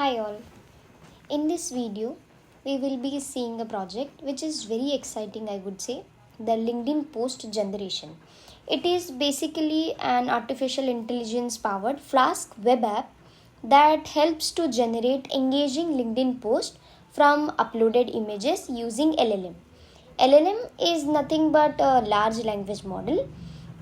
Hi all. In this video, we will be seeing a project which is very exciting, I would say, the LinkedIn post generation. It is basically an artificial intelligence powered Flask web app that helps to generate engaging LinkedIn posts from uploaded images using LLM. LLM is nothing but a large language model.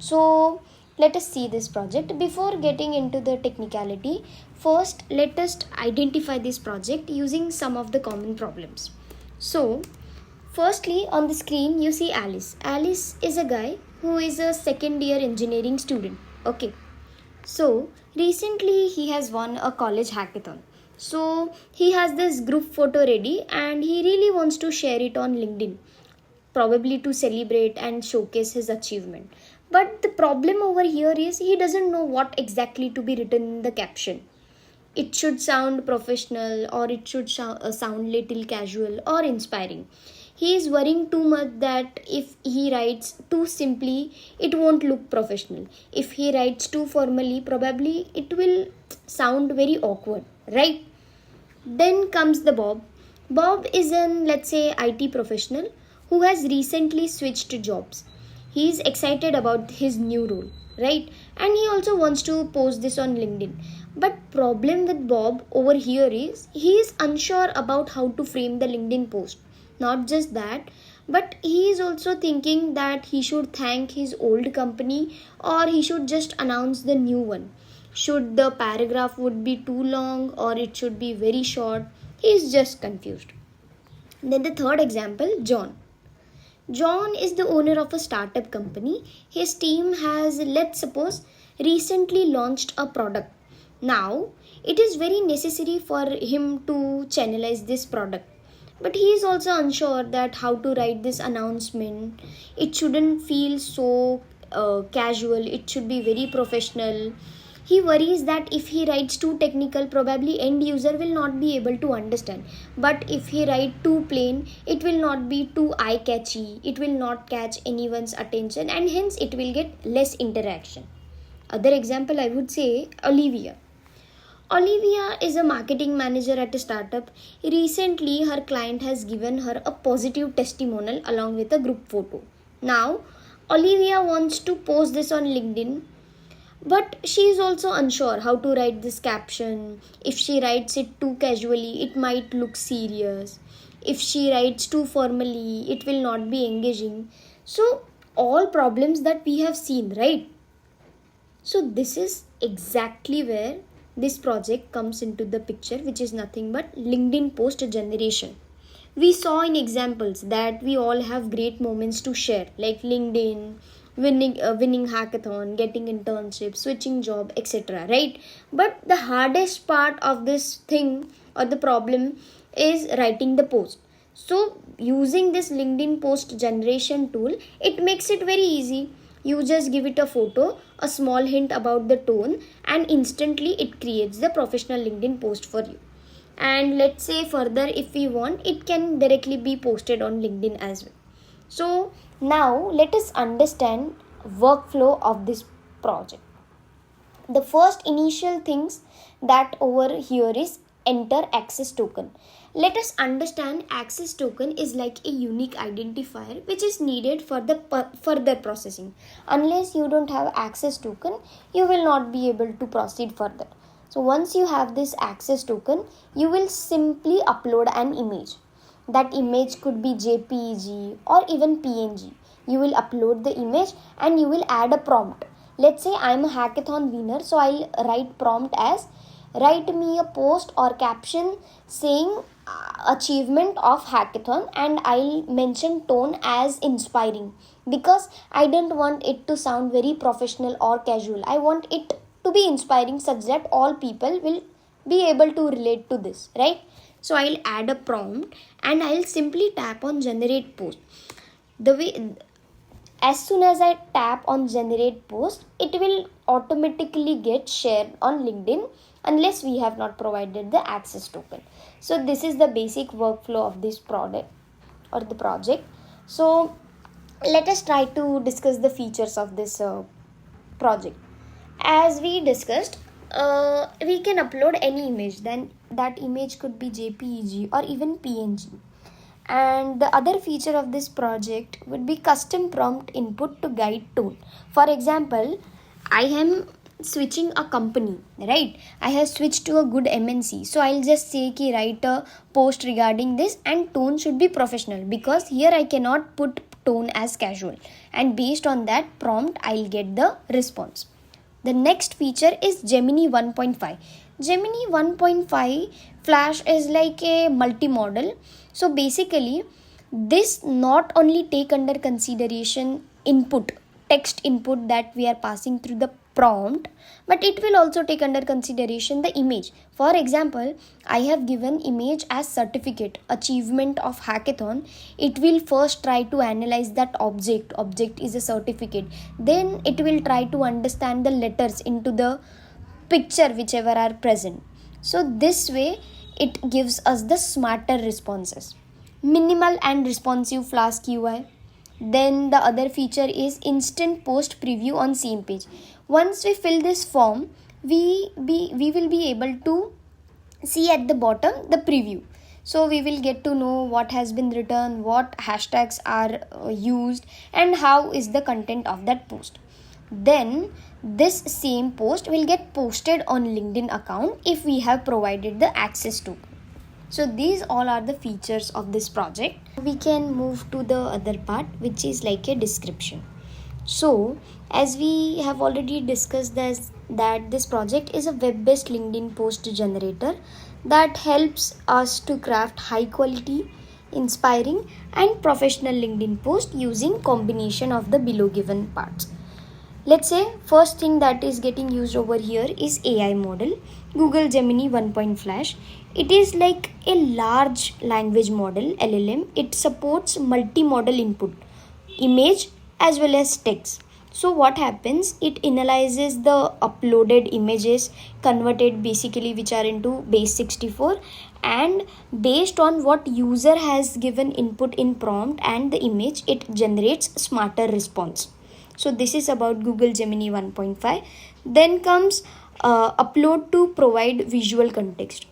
So let us see this project. Before getting into the technicality, first let us identify this project using some of the common problems. So firstly, on the screen you see Alice. Alice is a guy who is a second year engineering student. Okay. So recently he has won a college hackathon. So he has this group photo ready and he really wants to share it on LinkedIn, probably to celebrate and showcase his achievement. But the problem over here is he doesn't know what exactly to be written in the caption. It should sound professional or it should sound little casual or inspiring. He is worrying too much that if he writes too simply, it won't look professional. If he writes too formally, probably it will sound very awkward, right? Then comes the Bob. Bob is an, let's say, IT professional who has recently switched jobs. He is excited about his new role, right? And he also wants to post this on LinkedIn. But problem with Bob over here is he is unsure about how to frame the LinkedIn post. Not just that, but he is also thinking that he should thank his old company or he should just announce the new one. Should the paragraph would be too long or it should be very short? He is just confused. Then the third example, John. John is the owner of a startup company. His team has, let's suppose, recently launched a product. Now, it is very necessary for him to channelize this product. But he is also unsure that how to write this announcement. It shouldn't feel so casual. It should be very professional. He worries that if he writes too technical, probably end user will not be able to understand. But if he writes too plain, it will not be too eye catchy. It will not catch anyone's attention and hence it will get less interaction. Other example I would say Olivia. Olivia is a marketing manager at a startup. Recently, her client has given her a positive testimonial along with a group photo. Now, Olivia wants to post this on LinkedIn, but she is also unsure how to write this caption. If she writes it too casually, it might look serious. If she writes too formally, it will not be engaging. So, all problems that we have seen, right? So, this is exactly where this project comes into the picture, which is nothing but LinkedIn post generation. We saw in examples that we all have great moments to share, like LinkedIn, winning hackathon, getting internship, switching job, etc., right? But the hardest part of this thing or the problem is writing the post. So using this LinkedIn post generation tool, it makes it very easy. You just give it a photo, a small hint about the tone, and instantly it creates the professional LinkedIn post for you. And let's say further, if we want, it can directly be posted on LinkedIn as well. So now let us understand workflow of this project. The first initial things that over here is enter access token. Let us understand access token is like a unique identifier which is needed for the further processing. Unless you don't have access token, you will not be able to proceed further. So once you have this access token, you will simply upload an image. That image could be JPEG or even PNG. You will upload the image and you will add a prompt. Let's say I'm a hackathon winner, so I'll write prompt as write me a post or caption saying achievement of hackathon, and I'll mention tone as inspiring because I don't want it to sound very professional or casual. I want it to be inspiring such that all people will be able to relate to this, right? So I'll add a prompt and I'll simply tap on generate post. The way as soon as I tap on generate post, it will automatically get shared on LinkedIn unless we have not provided the access token. So this is the basic workflow of this product or the project. So let us try to discuss the features of this project. As we discussed, we can upload any image. Then that image could be JPEG or even PNG. And the other feature of this project would be custom prompt input to guide tone. For example, I am switching a company, right? I have switched to a good MNC, so I'll just say ki write a post regarding this, and tone should be professional, because here I cannot put tone as casual, and based on that prompt I'll get the response. The next feature is Gemini 1.5. Gemini 1.5 Flash is like a multi-model. So basically, this not only take under consideration input, text input that we are passing through the prompt, but it will also take under consideration the image. For example, I have given image as certificate, achievement of hackathon. It will first try to analyze that object is a certificate. Then it will try to understand the letters into the picture whichever are present. So this way it gives us the smarter responses. Minimal and responsive Flask UI. Then the other feature is instant post preview on same page. Once we fill this form, we will be able to see at the bottom the preview. So we will get to know what has been written, what hashtags are used, and how is the content of that post. Then this same post will get posted on LinkedIn account if we have provided the access to. So these all are the features of this project. We can move to the other part, which is like a description. So as we have already discussed that this project is a web-based LinkedIn post generator that helps us to craft high quality, inspiring and professional LinkedIn post using combination of the below given parts. Let's say first thing that is getting used over here is AI model, Google Gemini 1. Flash. It is like a large language model, LLM. It supports multi-modal input, image as well as text. So what happens, it analyzes the uploaded images converted basically which are into base 64, and based on what user has given input in prompt and the image, it generates smarter response. So this is about Google Gemini 1.5. Then comes upload to provide visual context.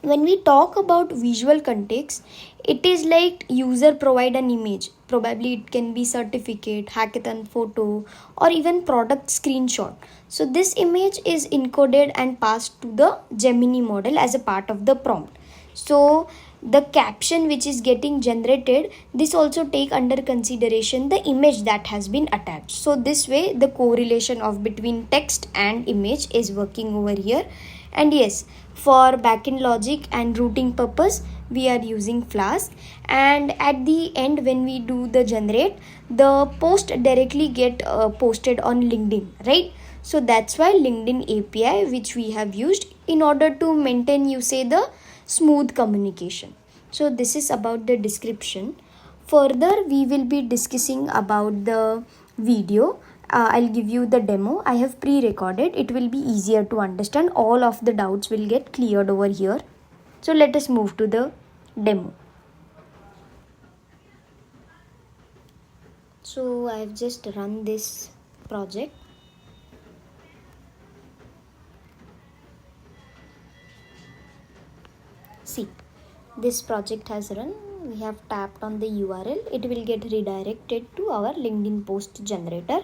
When we talk about visual context, it is like user provide an image. Probably it can be certificate, hackathon photo, or even product screenshot. So this image is encoded and passed to the Gemini model as a part of the prompt. So the caption which is getting generated, this also take under consideration the image that has been attached. So this way the correlation of between text and image is working over here. And yes, for backend logic and routing purpose, we are using Flask, and at the end when we do the generate, the post directly get posted on LinkedIn, right? So that's why LinkedIn API which we have used in order to maintain, you say, the smooth communication. So this is about the description. Further we will be discussing about the video. I'll give you the demo. I have pre-recorded. It will be easier to understand. All of the doubts will get cleared over here. So let us move to the demo. So I've just run this project. See, this project has run. We have tapped on the URL. It will get redirected to our LinkedIn post generator.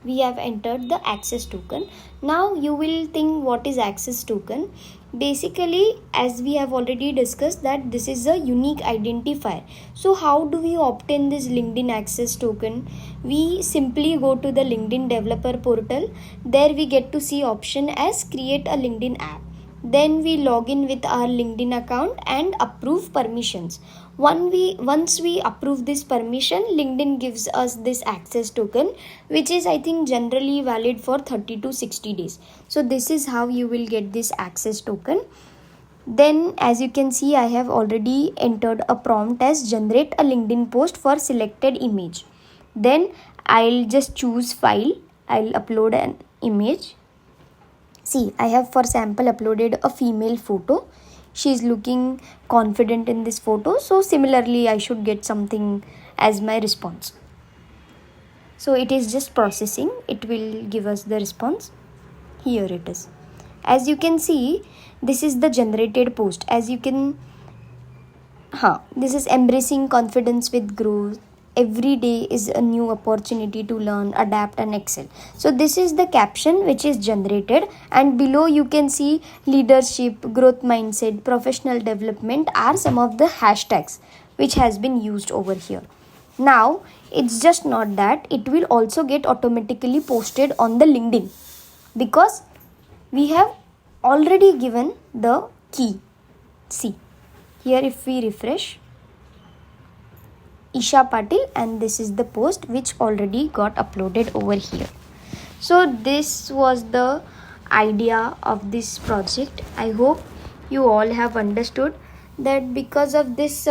We have entered the access token. Now you will think, what is access token? Basically, as we have already discussed, that this is a unique identifier. So how do we obtain this LinkedIn access token? We simply go to the LinkedIn developer portal. There we get to see option as create a LinkedIn app. Then we log in with our LinkedIn account and approve permissions. Once we approve this permission, LinkedIn gives us this access token, which is, I think, generally valid for 30 to 60 days. So this is how you will get this access token. Then as you can see, I have already entered a prompt as generate a LinkedIn post for selected image. Then I'll just choose file. I'll upload an image. See, I have for sample uploaded a female photo. She is looking confident in this photo. So similarly, I should get something as my response. So it is just processing. It will give us the response. Here it is. As you can see, this is the generated post. As you can, this is embracing confidence with growth. Every day is a new opportunity to learn, adapt, and excel. So this is the caption which is generated, and below you can see leadership, growth mindset, professional development are some of the hashtags which has been used over here. Now it's just not that, it will also get automatically posted on the LinkedIn, because we have already given the key. See here, if we refresh, Isha Patil, and this is the post which already got uploaded over here. So this was the idea of this project. I hope you all have understood that because of this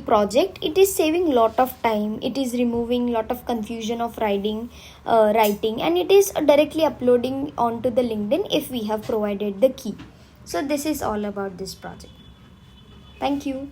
project, it is saving lot of time, it is removing lot of confusion of writing, and it is directly uploading onto the LinkedIn if we have provided the key. So this is all about this project. Thank you.